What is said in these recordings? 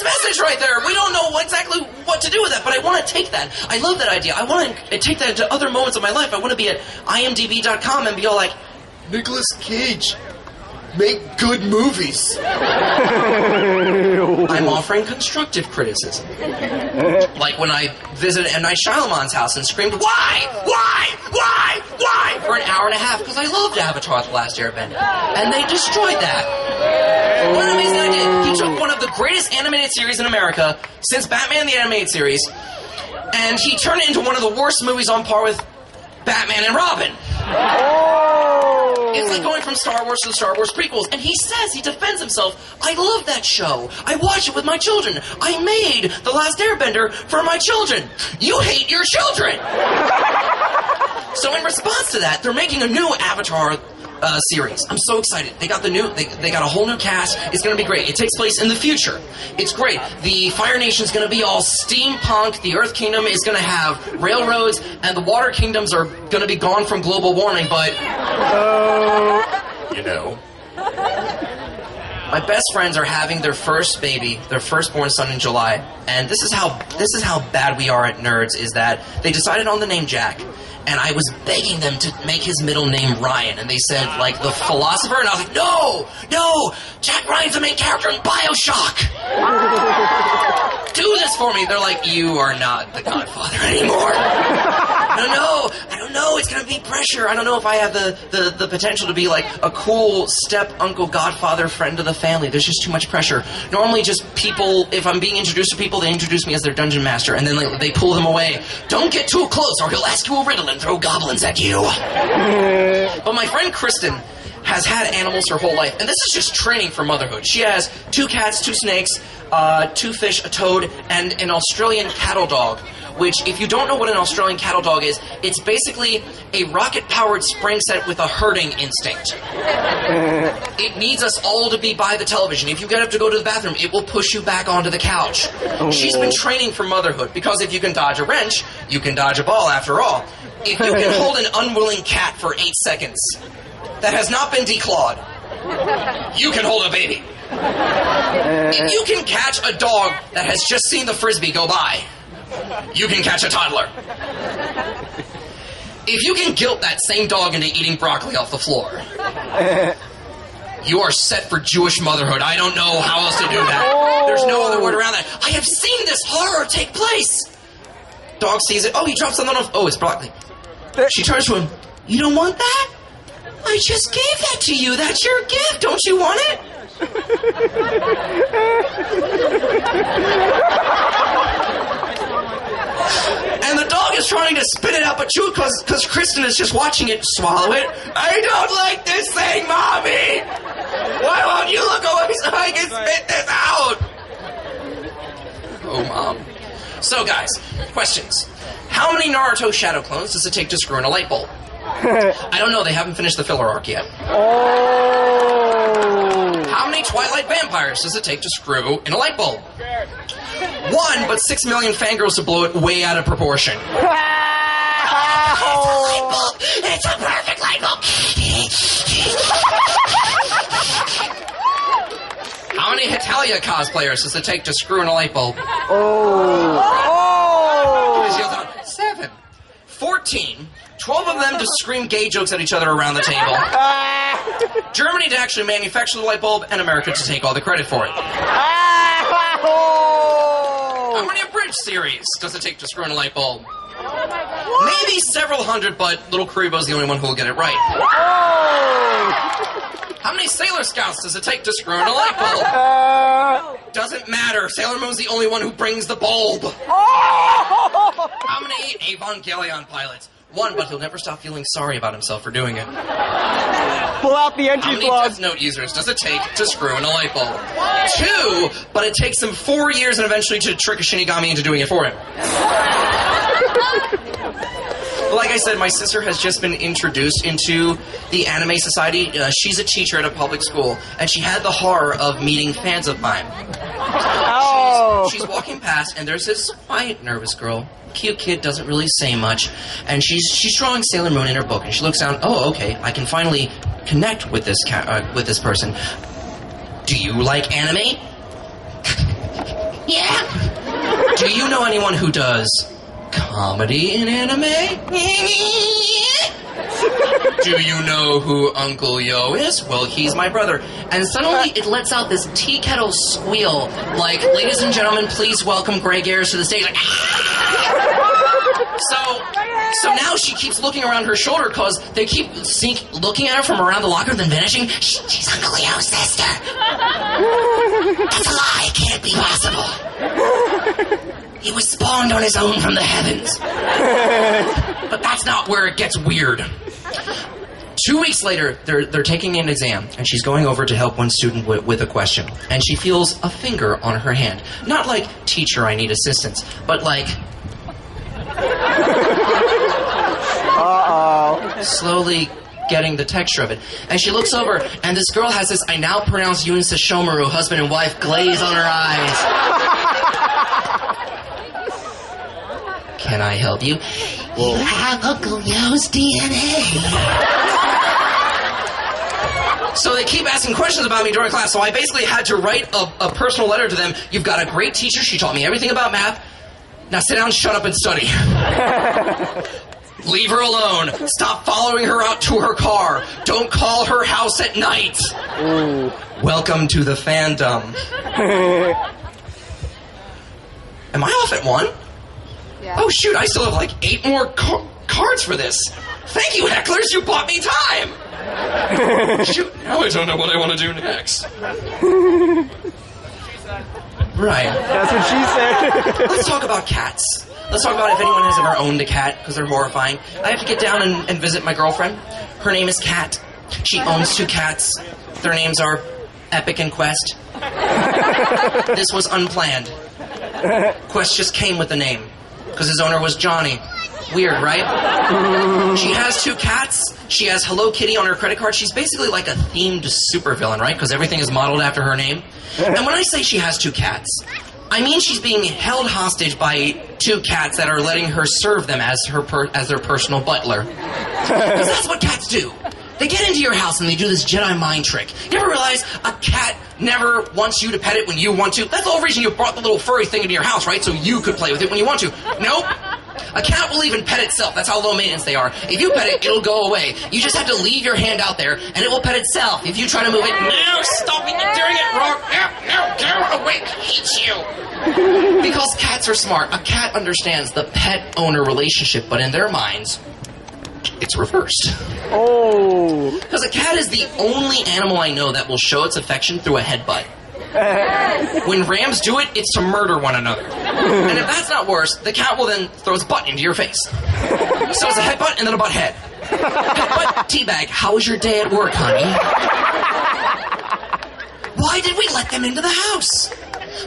message right there. We don't know exactly what to do with that, but I want to take that. I love that idea. I want to take that into other moments of my life. I want to be at imdb.com and be all like, Nicolas Cage, make good movies. I'm offering constructive criticism. Like when I visited M. Night Shyamalan's house and screamed, why? For an hour and a half, because I loved Avatar: The Last Airbender. And they destroyed that. What an amazing idea. He took one of the greatest animated series in America since Batman the Animated Series, and he turned it into one of the worst movies on par with Batman and Robin. It's like going from Star Wars to the Star Wars prequels. And he defends himself, I love that show. I watch it with my children. I made The Last Airbender for my children. You hate your children. So in response to that, they're making a new Avatar series. I'm so excited. They got they got a whole new cast. It's going to be great. It takes place in the future. It's great. The Fire Nation's going to be all steampunk. The Earth Kingdom is going to have railroads, and the Water Kingdoms are going to be gone from global warming, but you know. My best friends are having their first baby, their firstborn son in July, and this is how bad we are at nerds, is that they decided on the name Jack. And I was begging them to make his middle name Ryan. And they said, like, the philosopher. And I was like, no, Jack Ryan's the main character in BioShock. Do this for me. They're like, you are not the Godfather anymore. I don't know. It's going to be pressure. I don't know if I have the potential to be, like, a cool step-uncle, godfather, friend of the family. There's just too much pressure. Normally just people, if I'm being introduced to people, they introduce me as their dungeon master. And then they pull them away. Don't get too close or he'll ask you a riddle and throw goblins at you. But my friend Kristen has had animals her whole life, and this is just training for motherhood. She has 2 cats, 2 snakes, 2 fish, a toad, and an Australian cattle dog, which, if you don't know what an Australian cattle dog is, it's basically a rocket-powered spring set with a herding instinct. It needs us all to be by the television. If you get up to go to the bathroom, it will push you back onto the couch. She's been training for motherhood, because if you can dodge a wrench, you can dodge a ball after all. If you can hold an unwilling cat for 8 seconds that has not been declawed, you can hold a baby. If you can catch a dog that has just seen the frisbee go by, you can catch a toddler. If you can guilt that same dog into eating broccoli off the floor, you are set for Jewish motherhood. I don't know how else to do that. There's no other word around that. I have seen this horror take place. Dog sees it. Oh, he drops something off. Oh, it's broccoli. She turns to him. You don't want that? I just gave that to you. That's your gift. Don't you want it? And the dog is trying to spit it out, but chew it because Kristen is just watching it swallow it. I don't like this thing, Mommy! Why won't you look away so I can spit this out? Oh, Mom. So, guys, questions. How many Naruto shadow clones does it take to screw in a light bulb? I don't know. They haven't finished the filler arc yet. How many Twilight vampires does it take to screw in a light bulb? 1, but 6 million fangirls to blow it way out of proportion. It's a light bulb. It's a perfect light bulb. How many Hetalia cosplayers does it take to screw in a light bulb? 7. 14. 12 of them to scream gay jokes at each other around the table. Germany to actually manufacture the light bulb, and America to take all the credit for it. How many abridged series does it take to screw in a light bulb? Maybe several hundred, but Little Kuribo's the only one who will get it right. How many Sailor Scouts does it take to screw in a light bulb? Doesn't matter. Sailor Moon's the only one who brings the bulb. How many Evangelion pilots? 1, but he'll never stop feeling sorry about himself for doing it. Pull out the entry plug. How many Death Note users does it take to screw in a light bulb? 2, but it takes him 4 years and eventually to trick a Shinigami into doing it for him. Like I said, my sister has just been introduced into the anime society. She's a teacher at a public school, and she had the horror of meeting fans of mine. She's walking past, and there's this quiet, nervous girl. Cute kid, doesn't really say much, and she's drawing Sailor Moon in her book, and she looks down. Oh, okay, I can finally connect with this person. Do you like anime? Yeah. Do you know anyone who does comedy in anime? Do you know who Uncle Yo is? Well, he's my brother. And suddenly it lets out this tea kettle squeal, like, ladies and gentlemen, please welcome Greg Ayers to the stage. Like, So now she keeps looking around her shoulder because they keep looking at her from around the locker, then vanishing. She's Uncle Yo's sister. That's a lie. It can't be possible. He was spawned on his own from the heavens. But that's not where it gets weird. 2 weeks later, they're taking an exam, and she's going over to help one student with a question. And she feels a finger on her hand. Not like, teacher, I need assistance, but like... slowly getting the texture of it. And she looks over, and this girl has this, I now pronounce Yun Sesshomaru, husband and wife, glaze on her eyes. Can I help you? You have Uncle Yo's DNA. So they keep asking questions about me during class, so I basically had to write a personal letter to them. You've got a great teacher. She taught me everything about math. Now sit down, shut up, and study. Leave her alone. Stop following her out to her car. Don't call her house at night. Ooh. Welcome to the fandom. Am I off at 1? Yeah. Oh, shoot, I still have like 8 more cards for this. Thank you, hecklers. You bought me time. Shoot, now I don't know what I want to do next. Right. That's what she said. Let's talk about cats. Let's talk about if anyone has ever owned a cat, because they're horrifying. I have to get down and visit my girlfriend. Her name is Kat. She owns 2 cats. Their names are Epic and Quest. This was unplanned. Quest just came with the name, because his owner was Johnny. Weird, right? She has 2 cats. She has Hello Kitty on her credit card. She's basically like a themed supervillain, right? Because everything is modeled after her name. And when I say she has 2 cats, I mean she's being held hostage by 2 cats that are letting her serve them as their personal butler. Because that's what cats do. They get into your house and they do this Jedi mind trick. You ever realize a cat never wants you to pet it when you want to? That's the whole reason you brought the little furry thing into your house, right? So you could play with it when you want to. Nope. A cat will even pet itself. That's how low maintenance they are. If you pet it, it'll go away. You just have to leave your hand out there, and it will pet itself. If you try to move it, no, stop it, you're doing it wrong. No, get away, I hate you. Because cats are smart. A cat understands the pet-owner relationship, but in their minds, it's reversed. Oh. Because a cat is the only animal I know that will show its affection through a headbutt. When rams do it, it's to murder one another. And if that's not worse, the cat will then throw its butt into your face. So it's a headbutt and then a butt head. Headbutt, teabag, how was your day at work, honey? Why did we let them into the house?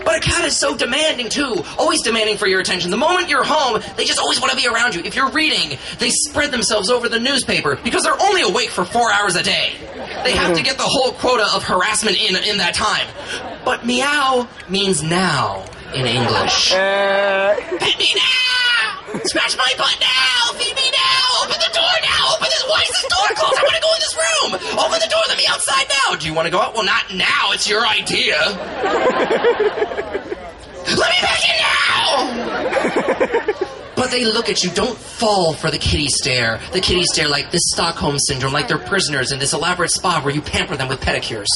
But a cat is so demanding, too. Always demanding for your attention. The moment you're home, they just always want to be around you. If you're reading, they spread themselves over the newspaper because they're only awake for 4 hours a day. They have to get the whole quota of harassment in that time. But meow means now in English. Pet me now! Scratch my butt now! Feed me now! Open the door now! Open this! Why is this door closed? I want to go in this room! Open the door! Let me outside now! Do you want to go out? Well, not now. It's your idea. Let me back in now! But they look at you. Don't fall for the kitty stare. The kitty stare like this Stockholm Syndrome, like they're prisoners in this elaborate spa where you pamper them with pedicures.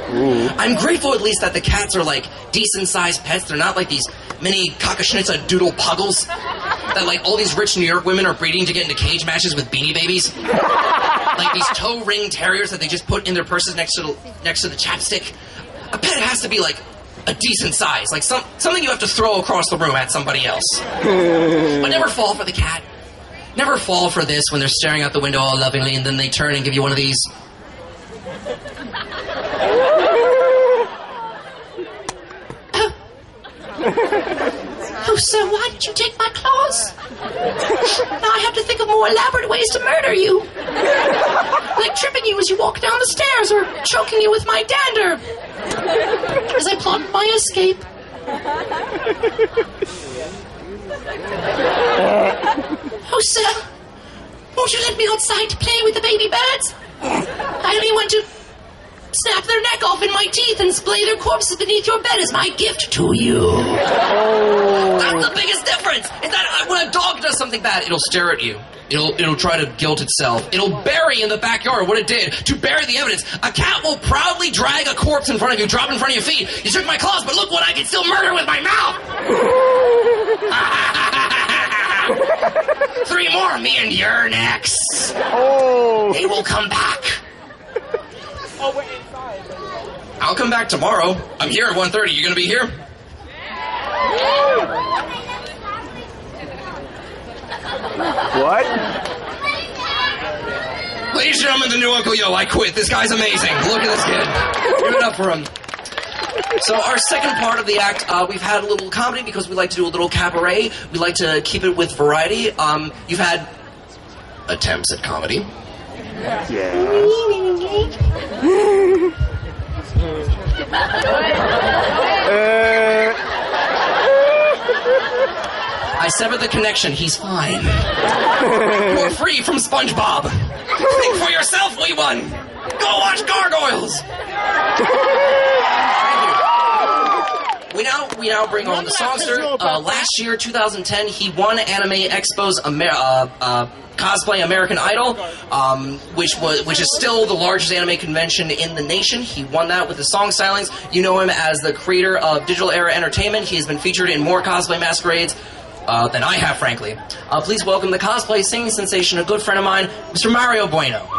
Ooh. I'm grateful at least that the cats are like decent-sized pets. They're not like these mini Cockashnitza doodle puggles that like all these rich New York women are breeding to get into cage matches with Beanie Babies. Like these toe ring terriers that they just put in their purses next to the chapstick. A pet has to be like a decent size, like something you have to throw across the room at somebody else. But never fall for the cat. Never fall for this when they're staring out the window all lovingly and then they turn and give you one of these. Oh, sir, why did you take my claws? Now I have to think of more elaborate ways to murder you. Like tripping you as you walk down the stairs or choking you with my dander as I plot my escape. Oh, sir, won't you let me outside to play with the baby birds? I only want to snap their neck off in my teeth and splay their corpses beneath your bed as my gift to you. Oh. That's the biggest difference. Is that when a dog does something bad, it'll stare at you. It'll try to guilt itself. It'll bury in the backyard what it did to bury the evidence. A cat will proudly drag a corpse in front of you, drop it in front of your feet. You took my claws, but look what I can still murder with my mouth. 3 more, me and you're next. Oh. They will come back. Oh, we're inside. I'll come back tomorrow. I'm here at 1:30. You gonna be here? What? Ladies and gentlemen, the new Uncle Yo. I quit. This guy's amazing. Look at this kid. Give it up for him. So our second part of the act, we've had a little comedy because we like to do a little cabaret. We like to keep it with variety. You've had attempts at comedy. Yeah. I severed the connection. He's fine. You're free from SpongeBob. Think for yourself, wee one. Go watch Gargoyles. We now bring on the songster. Last year, 2010, he won Anime Expo's Cosplay American Idol, which is still the largest anime convention in the nation. He won that with the song Silence. You know him as the creator of Digital Era Entertainment. He has been featured in more cosplay masquerades than I have, frankly. Please welcome the cosplay singing sensation, a good friend of mine, Mr. Mario Bueno.